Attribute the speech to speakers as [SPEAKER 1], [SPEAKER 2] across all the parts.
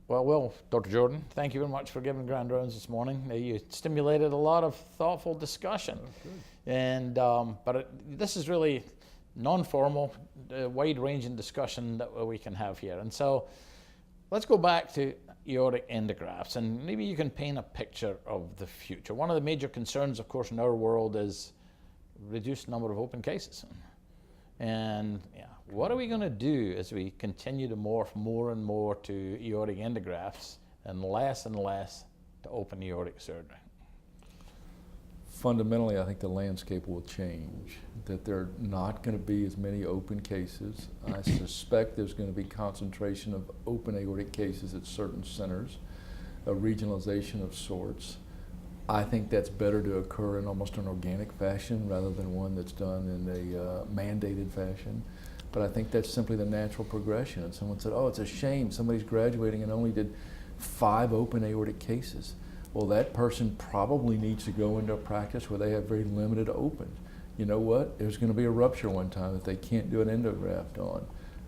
[SPEAKER 1] Well, Dr. Jordan, thank you very much for giving grand rounds this morning. You stimulated a lot of thoughtful discussion. This is really non-formal, wide-ranging discussion that we can have here. And so let's go back to aortic endografts, and maybe you can paint a picture of the future. One of the major concerns, of course, in our world is reduced number of open cases. And what are we going to do as we continue to morph more and more to aortic endografts and less to open aortic surgery?
[SPEAKER 2] Fundamentally, I think the landscape will change, that there are not going to be as many open cases. I suspect there's going to be concentration of open aortic cases at certain centers, a regionalization of sorts. I think that's better to occur in almost an organic fashion rather than one that's done in a mandated fashion. But I think that's simply the natural progression. And someone said, oh, it's a shame somebody's graduating and only did 5 open aortic cases. Well, that person probably needs to go into a practice where they have very limited open. You know what? There's going to be a rupture one time that they can't do an endograft on.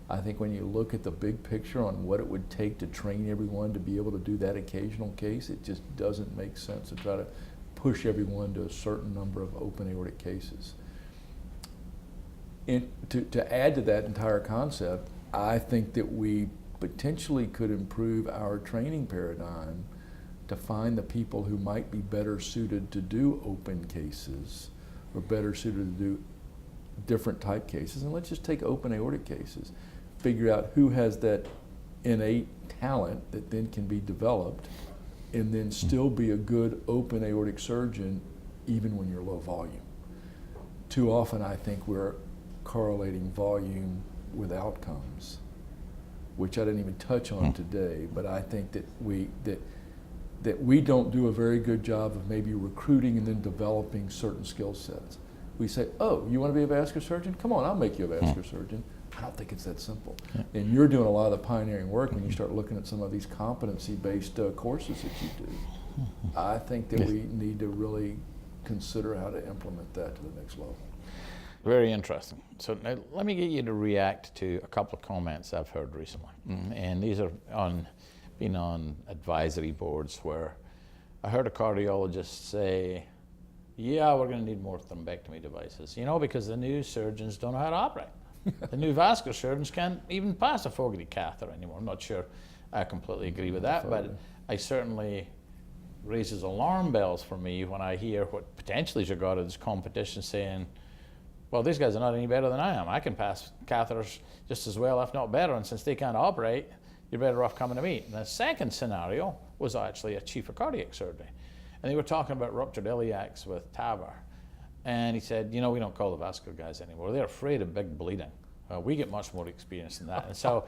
[SPEAKER 2] I think when you look at the big picture on what it would take to train everyone to be able to do that occasional case, it just doesn't make sense to try to push everyone to a certain number of open aortic cases. To add to that entire concept, I think that we potentially could improve our training paradigm to find the people who might be better suited to do open cases or better suited to do different type cases. And let's just take open aortic cases. Figure out who has that innate talent that then can be developed and then still be a good open aortic surgeon even when you're low volume. Too often I think we're correlating volume with outcomes, which I didn't even touch on today, but I think that we don't do a very good job of maybe recruiting and then developing certain skill sets. We say, oh, you want to be a vascular surgeon? Come on, I'll make you a vascular surgeon. I don't think it's that simple. And you're doing a lot of the pioneering work when you start looking at some of these competency-based courses that you do. I think that we need to really consider how to implement that to the next level.
[SPEAKER 1] Very interesting. So now let me get you to react to a couple of comments I've heard recently. And these are being on advisory boards where I heard a cardiologist say, yeah, we're going to need more thrombectomy devices, because the new surgeons don't know how to operate. The new vascular surgeons can't even pass a Fogarty catheter anymore. I'm not sure I completely agree with that, but I certainly raises alarm bells for me when I hear what potentially is regarded as competition saying, well, these guys are not any better than I am. I can pass catheters just as well, if not better, and since they can't operate, you're better off coming to me. And the second scenario was actually a chief of cardiac surgery. And they were talking about ruptured iliacs with TAVR. And he said, we don't call the vascular guys anymore. They're afraid of big bleeding. We get much more experience than that. And so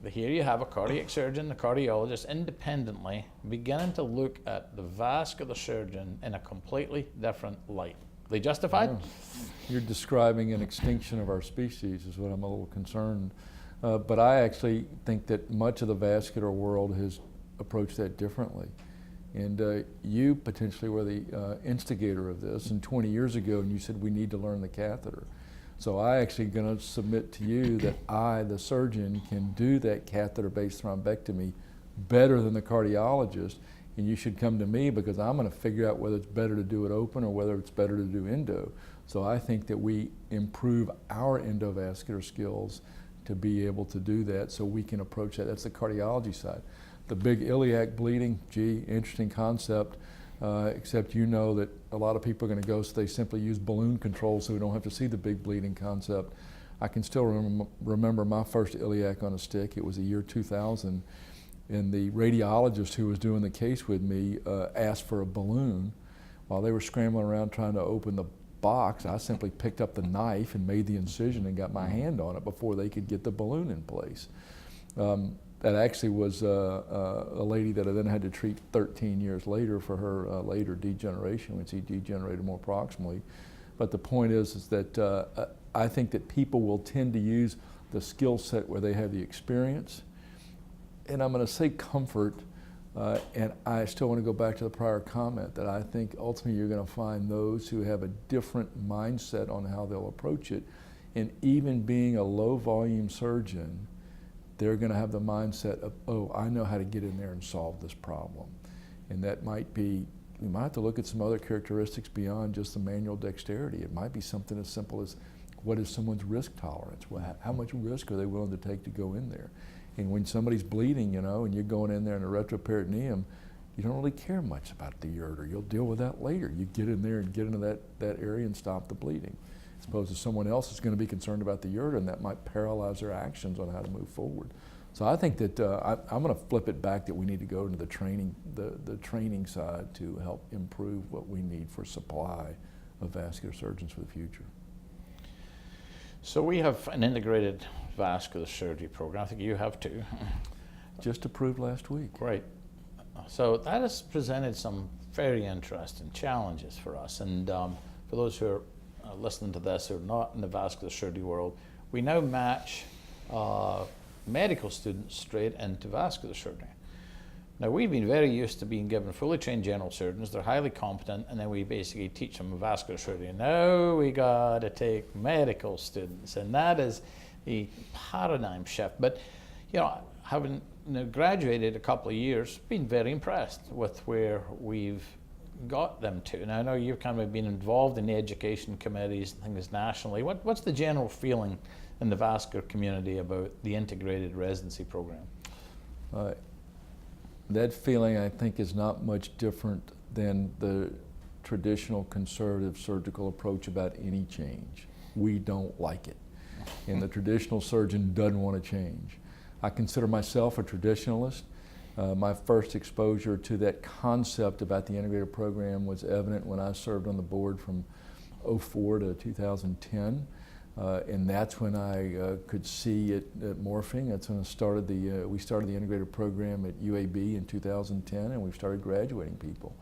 [SPEAKER 1] here you have a cardiac surgeon, the cardiologist, independently beginning to look at the vascular surgeon in a completely different light. They justified?
[SPEAKER 2] You're describing an extinction of our species is what I'm a little concerned. But I actually think that much of the vascular world has approached that differently. And you potentially were the instigator of this, and 20 years ago, and you said we need to learn the catheter. So I actually going to submit to you that I, the surgeon, can do that catheter-based thrombectomy better than the cardiologist, and you should come to me because I'm going to figure out whether it's better to do it open or whether it's better to do endo. So I think that we improve our endovascular skills to be able to do that so we can approach that. That's the cardiology side. The big iliac bleeding, gee, interesting concept, except that a lot of people are going to go so they simply use balloon control so we don't have to see the big bleeding concept. I can still remember my first iliac on a stick. It was the year 2000, and the radiologist who was doing the case with me asked for a balloon. While they were scrambling around trying to open the box, I simply picked up the knife and made the incision and got my hand on it before they could get the balloon in place. That actually was a lady that I then had to treat 13 years later for her later degeneration, which he degenerated more proximally. But the point is that I think that people will tend to use the skill set where they have the experience. And I'm going to say comfort, and I still want to go back to the prior comment that I think ultimately you're going to find those who have a different mindset on how they'll approach it. And even being a low volume surgeon, they're going to have the mindset of, oh, I know how to get in there and solve this problem. And that might be, we might have to look at some other characteristics beyond just the manual dexterity. It might be something as simple as, what is someone's risk tolerance? How much risk are they willing to take to go in there? And when somebody's bleeding, you know, and you're going in there in a retroperitoneum, you don't really care much about the ureter. You'll deal with that later. You get in there and get into that area and stop the bleeding. As opposed to someone else is going to be concerned about the ureter, and that might paralyze their actions on how to move forward. So I think that I'm going to flip it back, that we need to go into the training side to help improve what we need for supply of vascular surgeons for the future.
[SPEAKER 1] So we have an integrated vascular surgery program. I think you have too.
[SPEAKER 2] Just approved last week.
[SPEAKER 1] Great. So that has presented some very interesting challenges for us. And for those who are listening to this who are not in the vascular surgery world, we now match medical students straight into vascular surgery. Now, we've been very used to being given fully trained general surgeons. They're highly competent, and then we basically teach them vascular surgery. Now we got to take medical students, and that is a paradigm shift. But, you know, having graduated a couple of years, been very impressed with where we've got them to. Now, I know you've kind of been involved in the education committees and things nationally. What's the general feeling in the vascular community about the integrated residency program?
[SPEAKER 2] That feeling, I think, is not much different than the traditional conservative surgical approach about any change. We don't like it, and the traditional surgeon doesn't want to change. I consider myself a traditionalist. My first exposure to that concept about the integrated program was evident when I served on the board from 2004 to 2010. And that's when I could see it morphing. That's when we started the integrated program at UAB in 2010, and we've started graduating people.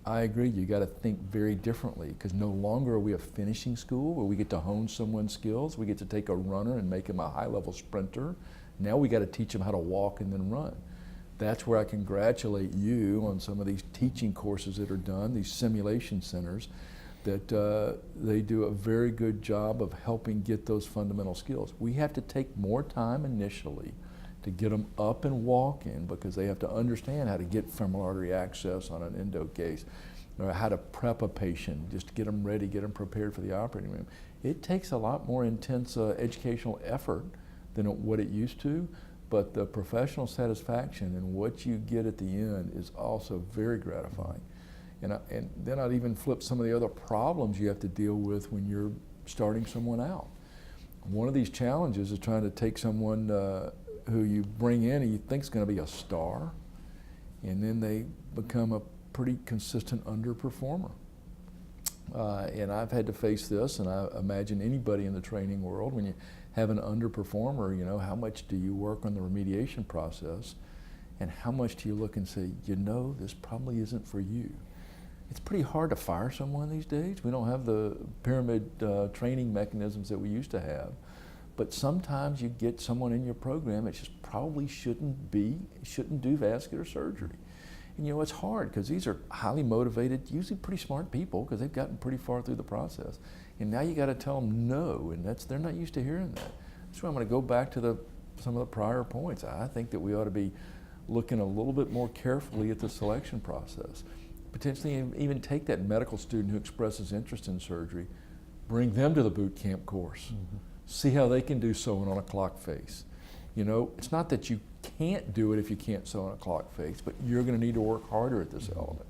[SPEAKER 2] I agree, you got to think very differently, because no longer are we a finishing school where we get to hone someone's skills. We get to take a runner and make him a high-level sprinter. Now we got to teach him how to walk and then run. That's where I congratulate you on some of these teaching courses that are done, these simulation centers, that they do a very good job of helping get those fundamental skills. We have to take more time initially to get them up and walking, because they have to understand how to get femoral artery access on an endo case, or how to prep a patient, just to get them ready, get them prepared for the operating room. It takes a lot more intense educational effort than what it used to, but the professional satisfaction and what you get at the end is also very gratifying. And then I'd even flip some of the other problems you have to deal with when you're starting someone out. One of these challenges is trying to take someone who you bring in and you think is going to be a star, and then they become a pretty consistent underperformer. And I've had to face this, and I imagine anybody in the training world, when you have an underperformer, you know, how much do you work on the remediation process, and how much do you look and say, you know, this probably isn't for you. It's pretty hard to fire someone these days. We don't have the pyramid training mechanisms that we used to have. But sometimes you get someone in your program that just probably shouldn't do vascular surgery. And you know, it's hard, because these are highly motivated, usually pretty smart people, because they've gotten pretty far through the process. And now you got to tell them no, and they're not used to hearing that. That's why I'm going to go back to some of the prior points. I think that we ought to be looking a little bit more carefully at the selection process. Potentially even take that medical student who expresses interest in surgery, bring them to the boot camp course, see how they can do sewing on a clock face. You know, it's not that you can't do it if you can't sew on a clock face, but you're going to need to work harder at this element.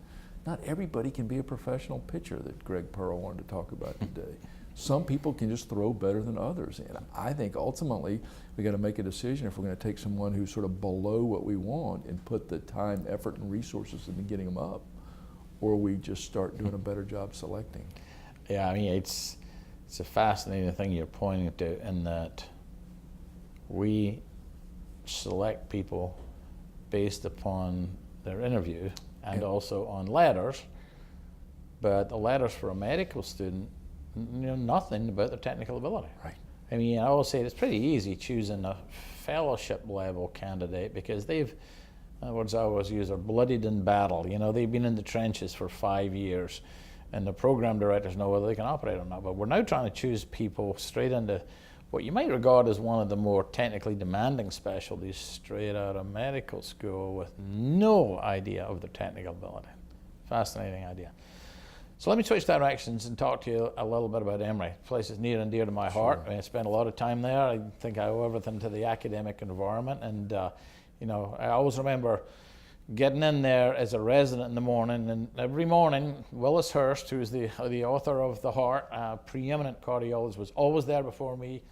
[SPEAKER 2] Not everybody can be a professional pitcher that Greg Pearl wanted to talk about today. Some people can just throw better than others, and I think ultimately we got to make a decision if we're going to take someone who's sort of below what we want and put the time, effort, and resources into getting them up, or we just start doing a better job selecting.
[SPEAKER 1] Yeah, I mean, it's a fascinating thing you're pointing to, in that we select people based upon their interview and also on letters, but the letters for a medical student know nothing about their technical ability.
[SPEAKER 2] Right.
[SPEAKER 1] I mean, I will say it's pretty easy choosing a fellowship level candidate, because they've, words I always use are bloodied in battle. You know, they've been in the trenches for 5 years, and the program directors know whether they can operate or not. But we're now trying to choose people straight into what you might regard as one of the more technically demanding specialties straight out of medical school with no idea of their technical ability. Fascinating idea. So let me switch directions and talk to you a little bit about Emory. The place is near and dear to my heart. I spent a lot of time there. I think I owe everything to the academic environment. And, you know, I always remember getting in there as a resident in the morning, and every morning, Willis Hurst, who's the author of The Heart, preeminent cardiologist, was always there before me.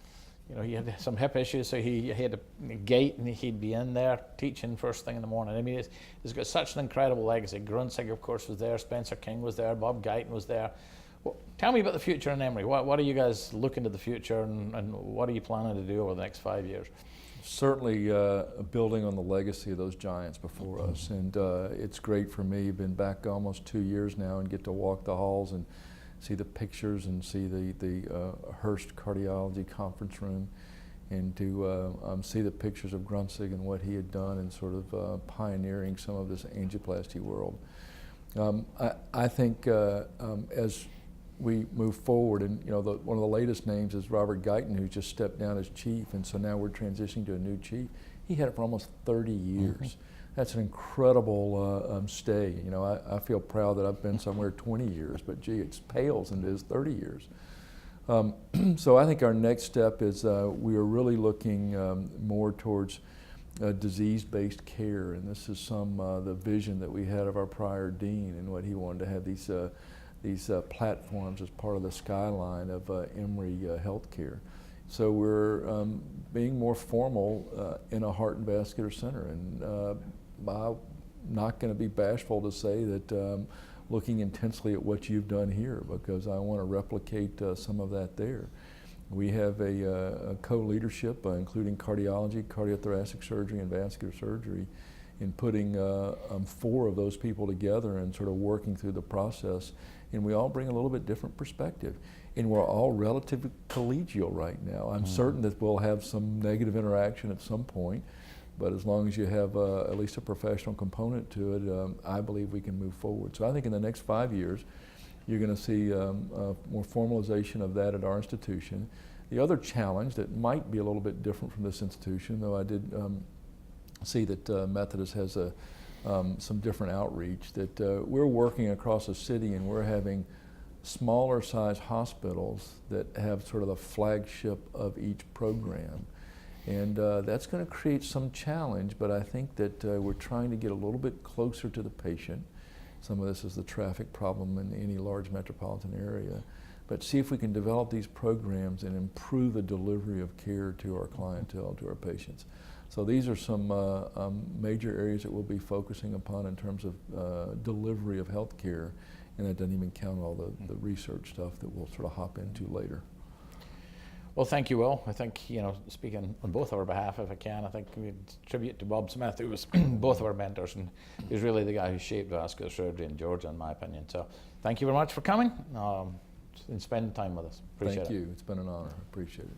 [SPEAKER 1] You know, he had some hip issues, so he had a gait, and he'd be in there teaching first thing in the morning. I mean, it's got such an incredible legacy. Grunsig, of course, was there. Spencer King was there. Bob Guyton was there. Well, tell me about the future in Emory. What are you guys looking to the future, and what are you planning to do over the next 5 years?
[SPEAKER 2] Certainly building on the legacy of those giants before us, and it's great for me. I've been back almost 2 years now and get to walk the halls and see the pictures and see the Hurst Cardiology Conference Room, and to see the pictures of Grunsig and what he had done and sort of pioneering some of this angioplasty world. I think as we move forward, and you know, one of the latest names is Robert Guyton, who just stepped down as chief, and so now we're transitioning to a new chief. He had it for almost 30 years. That's an incredible stay. You know, I feel proud that I've been somewhere 20 years, but gee, it pales into his 30 years. So I think our next step is we are really looking more towards disease-based care, and this is the vision that we had of our prior dean and what he wanted to have these platforms as part of the skyline of Emory Healthcare. So we're being more formal in a heart and vascular center, and I'm not going to be bashful to say that looking intensely at what you've done here, because I want to replicate some of that there. We have a co-leadership, including cardiology, cardiothoracic surgery, and vascular surgery, in putting 4 of those people together and sort of working through the process. And we all bring a little bit different perspective. And we're all relatively collegial right now. I'm certain that we'll have some negative interaction at some point, but as long as you have at least a professional component to it, I believe we can move forward. So I think in the next 5 years, you're going to see more formalization of that at our institution. The other challenge that might be a little bit different from this institution, though I did see that Methodist has some different outreach, that we're working across the city and we're having smaller size hospitals that have sort of the flagship of each program. And that's going to create some challenge, but I think that we're trying to get a little bit closer to the patient. Some of this is the traffic problem in any large metropolitan area. But see if we can develop these programs and improve the delivery of care to our clientele, to our patients. So these are some major areas that we'll be focusing upon in terms of delivery of health care, and that doesn't even count all the research stuff that we'll sort of hop into later.
[SPEAKER 1] Well, thank you, Will. I think, you know, speaking on both our behalf, if I can, I think we tribute to Bob Smith, who was both of our mentors, and he was really the guy who shaped vascular surgery in Georgia, in my opinion. So thank you very much for coming and spending time with us. Appreciate it.
[SPEAKER 2] Thank you. It's been an honor. Appreciate it.